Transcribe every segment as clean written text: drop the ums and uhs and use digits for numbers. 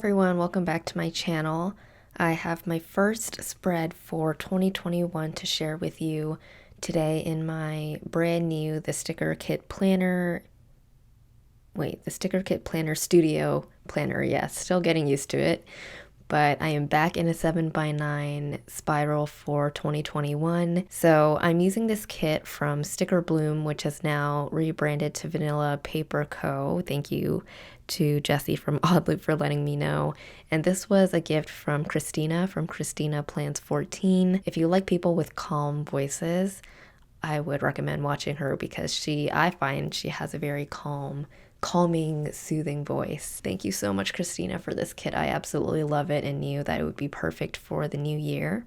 everyone, welcome back to my channel. I have my first spread for 2021 to share with you today in my brand new the Sticker Kit Planner Studio Planner. Yes, still getting used to it, but I am back in a 7x9 spiral for 2021. So I'm using this kit from Sticker Bloom, which has now rebranded to Moonlight Paper Co. Thank you to Jessie from Oddloop for letting me know. And this was a gift from Christina from Christina Plans 14. If you like people with calm voices, I would recommend watching her because I find she has a very calming, soothing voice. Thank you so much, Christina, for this kit. I absolutely love it and knew that it would be perfect for the new year.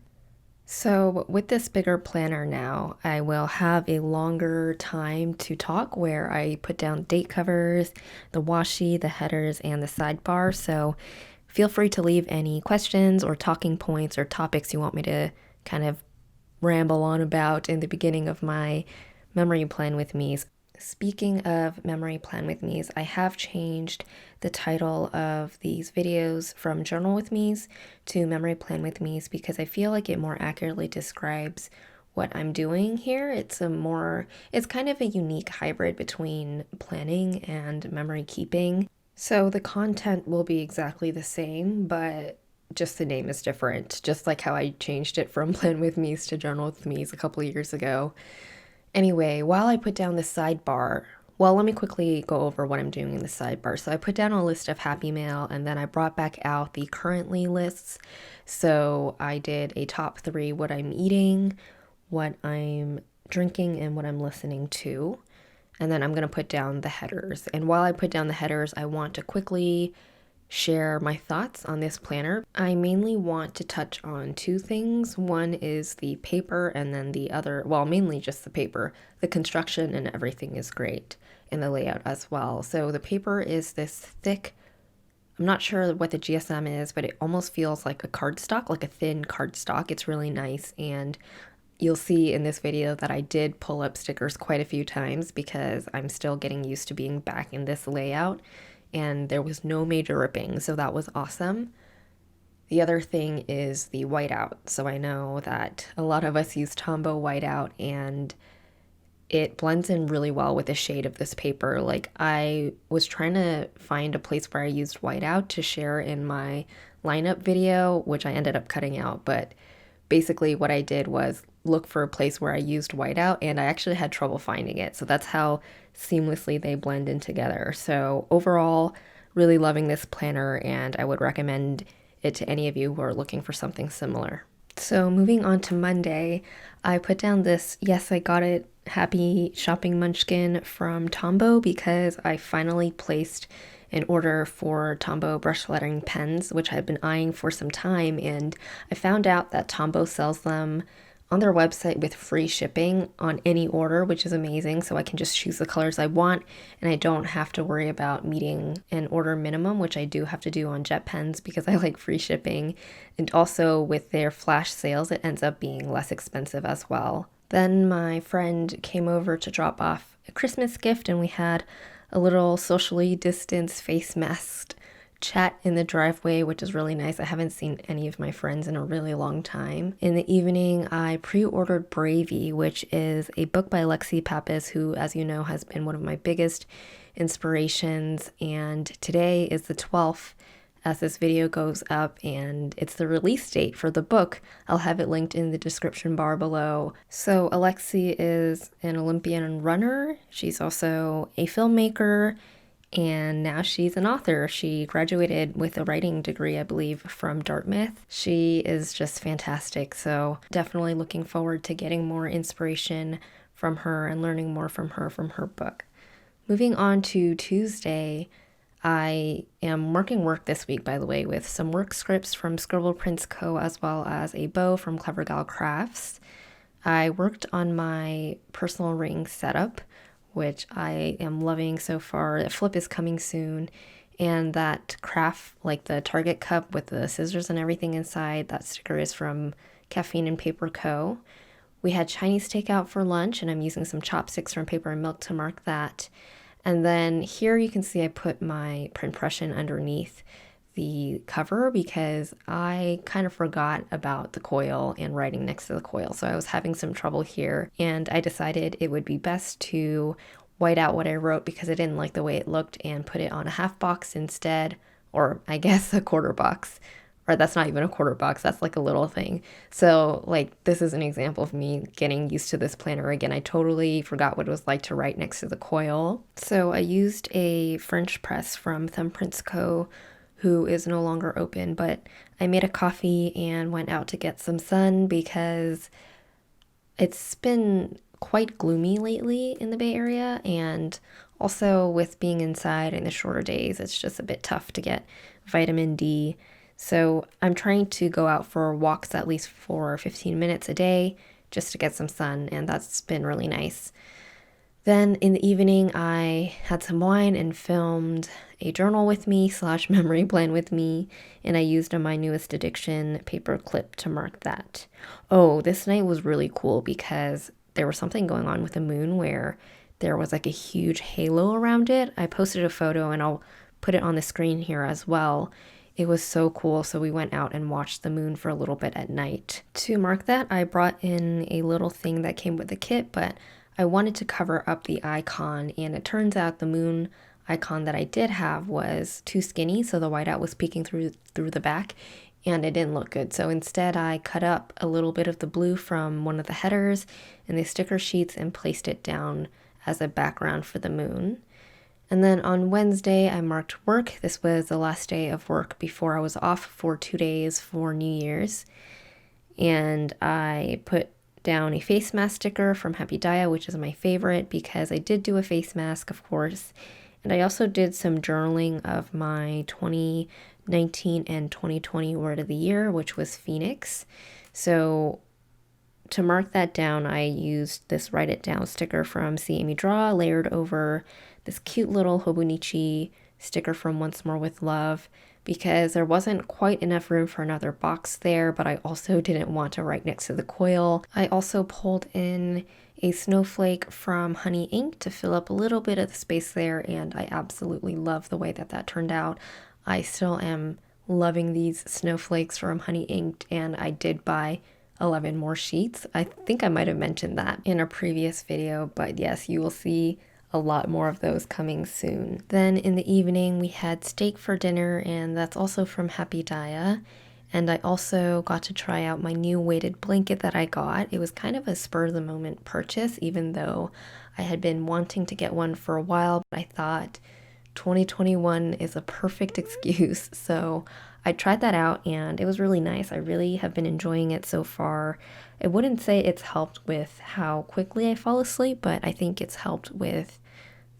So with this bigger planner now, I will have a longer time to talk where I put down date covers, the washi, the headers, and the sidebar. So feel free to leave any questions or talking points or topics you want me to kind of ramble on about in the beginning of my Memory Plan with Me's. Speaking of Memory Plan with Me's, I have changed the title of these videos from Journal with Me's to Memory Plan with Me's because I feel like it more accurately describes what I'm doing here. It's kind of a unique hybrid between planning and memory keeping. So the content will be exactly the same, but just the name is different, just like how I changed it from Plan with Me's to Journal with Me's a couple of years ago. Anyway, while I put down the sidebar, let me quickly go over what I'm doing in the sidebar. So I put down a list of Happy Mail and then I brought back out the currently lists. So I did a top 3, what I'm eating, what I'm drinking, and what I'm listening to. And then I'm going to put down the headers. And while I put down the headers, I want to quickly share my thoughts on this planner. I mainly want to touch on 2 things. One is the paper and then the other, mainly just the paper. The construction and everything is great and the layout as well. So the paper is this thick, I'm not sure what the GSM is, but it almost feels like a cardstock, like a thin cardstock. It's really nice, and you'll see in this video that I did pull up stickers quite a few times because I'm still getting used to being back in this layout. And there was no major ripping, so that was awesome. The other thing is the whiteout. So I know that a lot of us use Tombow whiteout, and it blends in really well with the shade of this paper. Like, I was trying to find a place where I used whiteout to share in my lineup video, which I ended up cutting out, but basically what I did was look for a place where I used whiteout, and I actually had trouble finding it. So that's how seamlessly they blend in together. So overall, really loving this planner, and I would recommend it to any of you who are looking for something similar. So moving on to Monday, I put down this Yes, I Got It Happy Shopping Munchkin from Tombow because I finally placed an order for Tombow brush lettering pens, which I've been eyeing for some time, and I found out that Tombow sells them on their website with free shipping on any order, which is amazing. So I can just choose the colors I want, and I don't have to worry about meeting an order minimum, which I do have to do on jet pens because I like free shipping. And also with their flash sales, it ends up being less expensive as well. Then my friend came over to drop off a Christmas gift, and we had a little socially distanced face masked chat in the driveway, which is really nice. I haven't seen any of my friends in a really long time. In the evening, I pre-ordered Bravey, which is a book by Lexi Pappas, who, as you know, has been one of my biggest inspirations. And today is the 12th as this video goes up, and it's the release date for the book. I'll have it linked in the description bar below. So Alexi is an Olympian runner. She's also a filmmaker, and now she's an author. She graduated with a writing degree, I believe, from Dartmouth. She is just fantastic. So definitely looking forward to getting more inspiration from her and learning more from her book. Moving on to Tuesday, I am marking work this week, by the way, with some work scripts from Scribble Prints Co. as well as a bow from Clever Gal Crafts. I worked on my personal ring setup, which I am loving so far. The flip is coming soon, and that craft, like the Target cup with the scissors and everything inside, that sticker is from Caffeine and Paper Co. We had Chinese takeout for lunch, and I'm using some chopsticks from Paper and Milk to mark that. And then here you can see I put my print impression underneath the cover because I kind of forgot about the coil and writing next to the coil. So I was having some trouble here, and I decided it would be best to white out what I wrote because I didn't like the way it looked and put it on a half box instead, or I guess a quarter box. Or that's not even a quarter box, that's like a little thing. So like this is an example of me getting used to this planner again. I totally forgot what it was like to write next to the coil. So I used a French press from Prints Co, who is no longer open, but I made a coffee and went out to get some sun because it's been quite gloomy lately in the Bay Area, and also with being inside in the shorter days, it's just a bit tough to get vitamin D. So I'm trying to go out for walks at least for 15 minutes a day just to get some sun, and that's been really nice. Then in the evening, I had some wine and filmed a journal with me / memory plan with me, and I used my newest addiction paper clip to mark that. Oh, this night was really cool because there was something going on with the moon where there was like a huge halo around it. I posted a photo and I'll put it on the screen here as well. It was so cool, so we went out and watched the moon for a little bit at night. To mark that, I brought in a little thing that came with the kit, but I wanted to cover up the icon, and it turns out the moon icon that I did have was too skinny, so the whiteout was peeking through the back, and it didn't look good. So instead I cut up a little bit of the blue from one of the headers and the sticker sheets and placed it down as a background for the moon. And then on Wednesday, I marked work. This was the last day of work before I was off for 2 days for New Year's. And I put down a face mask sticker from Happy Daya, which is my favorite because I did do a face mask, of course. And I also did some journaling of my 2019 and 2020 word of the year, which was Phoenix. So to mark that down, I used this write it down sticker from See Amy Draw layered over this cute little Hobonichi sticker from Once More with Love because there wasn't quite enough room for another box there, but I also didn't want to write next to the coil. I also pulled in a snowflake from Honey Ink to fill up a little bit of the space there, and I absolutely love the way that turned out. I still am loving these snowflakes from Honey Ink, and I did buy 11 more sheets. I think I might have mentioned that in a previous video, but yes, you will see a lot more of those coming soon. Then in the evening we had steak for dinner, and that's also from Happy Daya. And I also got to try out my new weighted blanket that I got. It was kind of a spur of the moment purchase, even though I had been wanting to get one for a while. But I thought 2021 is a perfect excuse. So I tried that out and it was really nice. I really have been enjoying it so far. I wouldn't say it's helped with how quickly I fall asleep, but I think it's helped with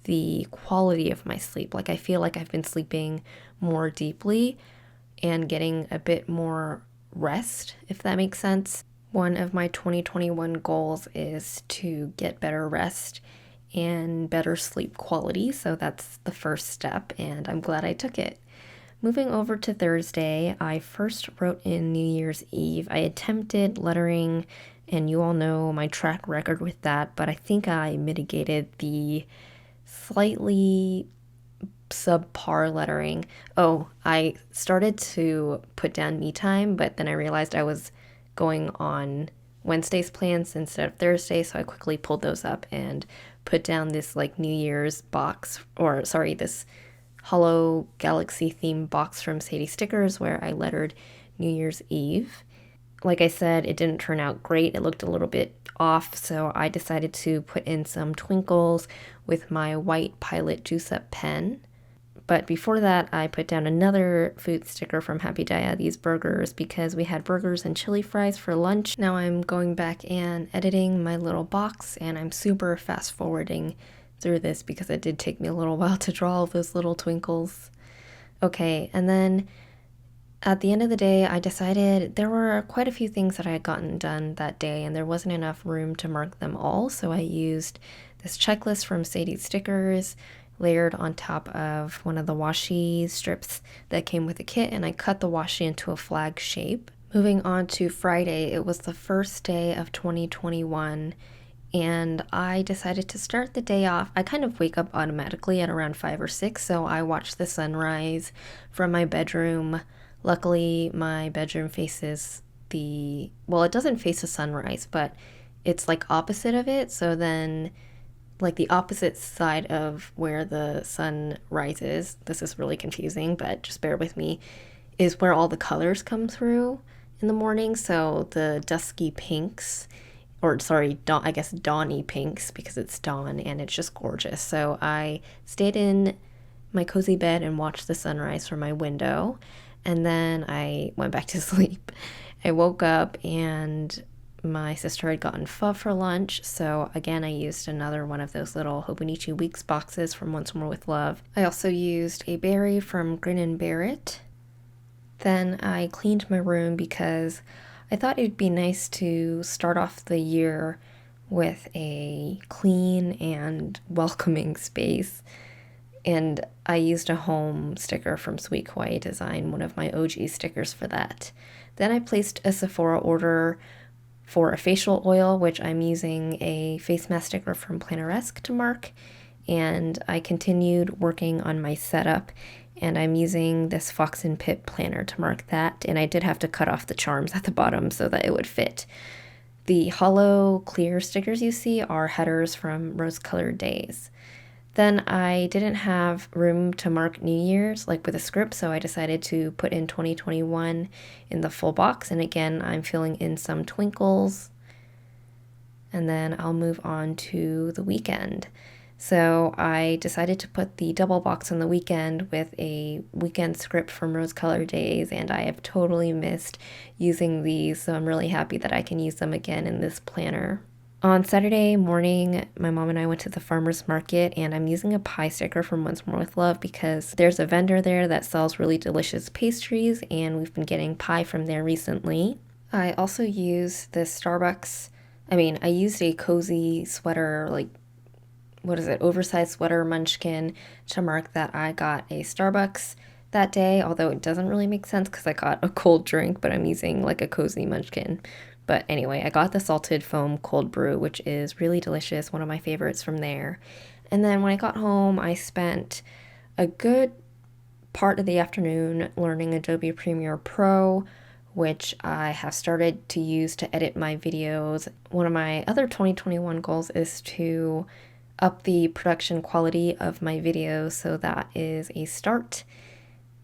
the quality of my sleep. Like I feel like I've been sleeping more deeply and getting a bit more rest, if that makes sense. One of my 2021 goals is to get better rest and better sleep quality, so that's the first step, and I'm glad I took it. Moving over to Thursday, I first wrote in New Year's Eve. I attempted lettering, and you all know my track record with that, but I think I mitigated the slightly subpar lettering. Oh, I started to put down me time, but then I realized I was going on Wednesday's plans instead of Thursday, so I quickly pulled those up and put down this like New Year's box, or sorry, this Hollow Galaxy theme box from Sadie Stickers where I lettered New Year's Eve. Like I said, it didn't turn out great. It looked a little bit off, so I decided to put in some twinkles with my white Pilot Juice Up pen. But before that, I put down another food sticker from Happy Daya, these burgers, because we had burgers and chili fries for lunch. Now I'm going back and editing my little box, and I'm super fast forwarding through this because it did take me a little while to draw all those little twinkles. Okay, and then at the end of the day, I decided there were quite a few things that I had gotten done that day, and there wasn't enough room to mark them all, so I used this checklist from Sadie Stickers layered on top of one of the washi strips that came with the kit, and I cut the washi into a flag shape. Moving on to Friday, it was the first day of 2021, and I decided to start the day off. I kind of wake up automatically at around 5 or 6, so I watch the sunrise from my bedroom. Luckily, my bedroom faces well, it doesn't face the sunrise, but it's like opposite of it, so then like the opposite side of where the sun rises, this is really confusing, but just bear with me, is where all the colors come through in the morning. So the dusky pinks, or sorry, I guess dawny pinks, because it's dawn and it's just gorgeous. So I stayed in my cozy bed and watched the sunrise from my window, and then I went back to sleep. I woke up and my sister had gotten pho for lunch, so again I used another one of those little Hobonichi Weeks boxes from Once More with Love. I also used a berry from Grin and Bear It. Then I cleaned my room because I thought it'd be nice to start off the year with a clean and welcoming space. And I used a home sticker from Sweet Kawaii Design, one of my OG stickers for that. Then I placed a Sephora order for a facial oil, which I'm using a face mask sticker from Planneresque to mark. And I continued working on my setup, and I'm using this Fox and Pip planner to mark that. And I did have to cut off the charms at the bottom so that it would fit. The hollow clear stickers you see are headers from Rose Colored Daze. Then I didn't have room to mark New Year's like with a script, so I decided to put in 2021 in the full box. And again, I'm filling in some twinkles. And then I'll move on to the weekend. So I decided to put the double box on the weekend with a weekend script from Rose Colored Daze, and I have totally missed using these, so I'm really happy that I can use them again in this planner. On Saturday morning, my mom and I went to the farmer's market, and I'm using a pie sticker from Once More with Love because there's a vendor there that sells really delicious pastries, and we've been getting pie from there recently. I also used this I used a cozy sweater, oversized sweater munchkin to mark that I got a Starbucks that day, although it doesn't really make sense because I got a cold drink, but I'm using like a cozy munchkin. But anyway, I got the salted foam cold brew, which is really delicious, one of my favorites from there. And then when I got home, I spent a good part of the afternoon learning Adobe Premiere Pro, which I have started to use to edit my videos. One of my other 2021 goals is to up the production quality of my videos, so that is a start.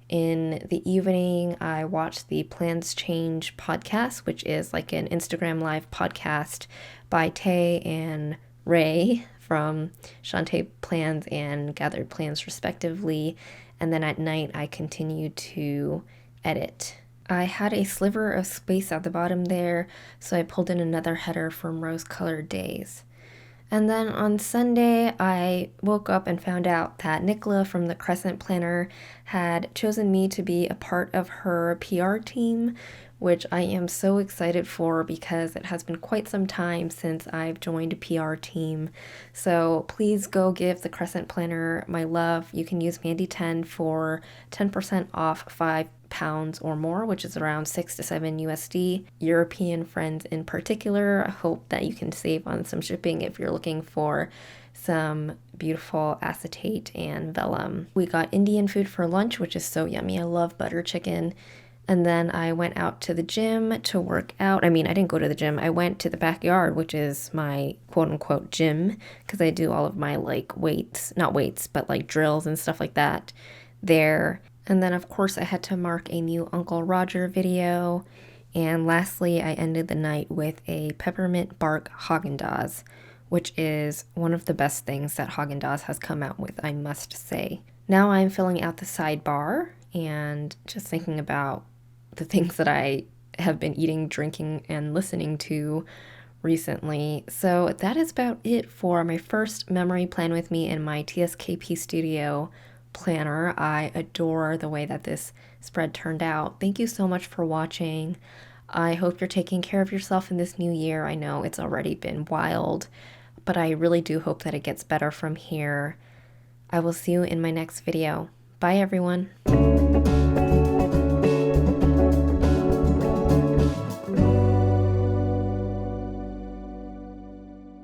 In the evening, I watched the Plans Change podcast, which is like an Instagram live podcast by Tay and Ray from Shantae Plans and Gathered Plans respectively. And then at night, I continued to edit. I had a sliver of space at the bottom there, so I pulled in another header from Rose Colored Daze. And then on Sunday, I woke up and found out that Nicola from the Crescent Planner had chosen me to be a part of her PR team, which I am so excited for because it has been quite some time since I've joined a PR team. So please go give the Crescent Planner my love. You can use Mandy10 for 10% off £5 or more, which is around 6 to 7 USD. European friends in particular, I hope that you can save on some shipping if you're looking for some beautiful acetate and vellum. We got Indian food for lunch, which is so yummy. I love butter chicken. And then I went out to the gym to work out. I didn't go to the gym. I went to the backyard, which is my quote-unquote gym, because I do all of my not weights, but drills and stuff like that there. And then, of course, I had to mark a new Uncle Roger video. And lastly, I ended the night with a peppermint bark Haagen-Dazs, which is one of the best things that Haagen-Dazs has come out with, I must say. Now I'm filling out the sidebar and just thinking about the things that I have been eating, drinking, and listening to recently. So that is about it for my first memory plan with me in my TSKP Studio planner. I adore the way that this spread turned out. Thank you so much for watching. I hope you're taking care of yourself in this new year. I know it's already been wild, but I really do hope that it gets better from here. I will see you in my next video. Bye, everyone.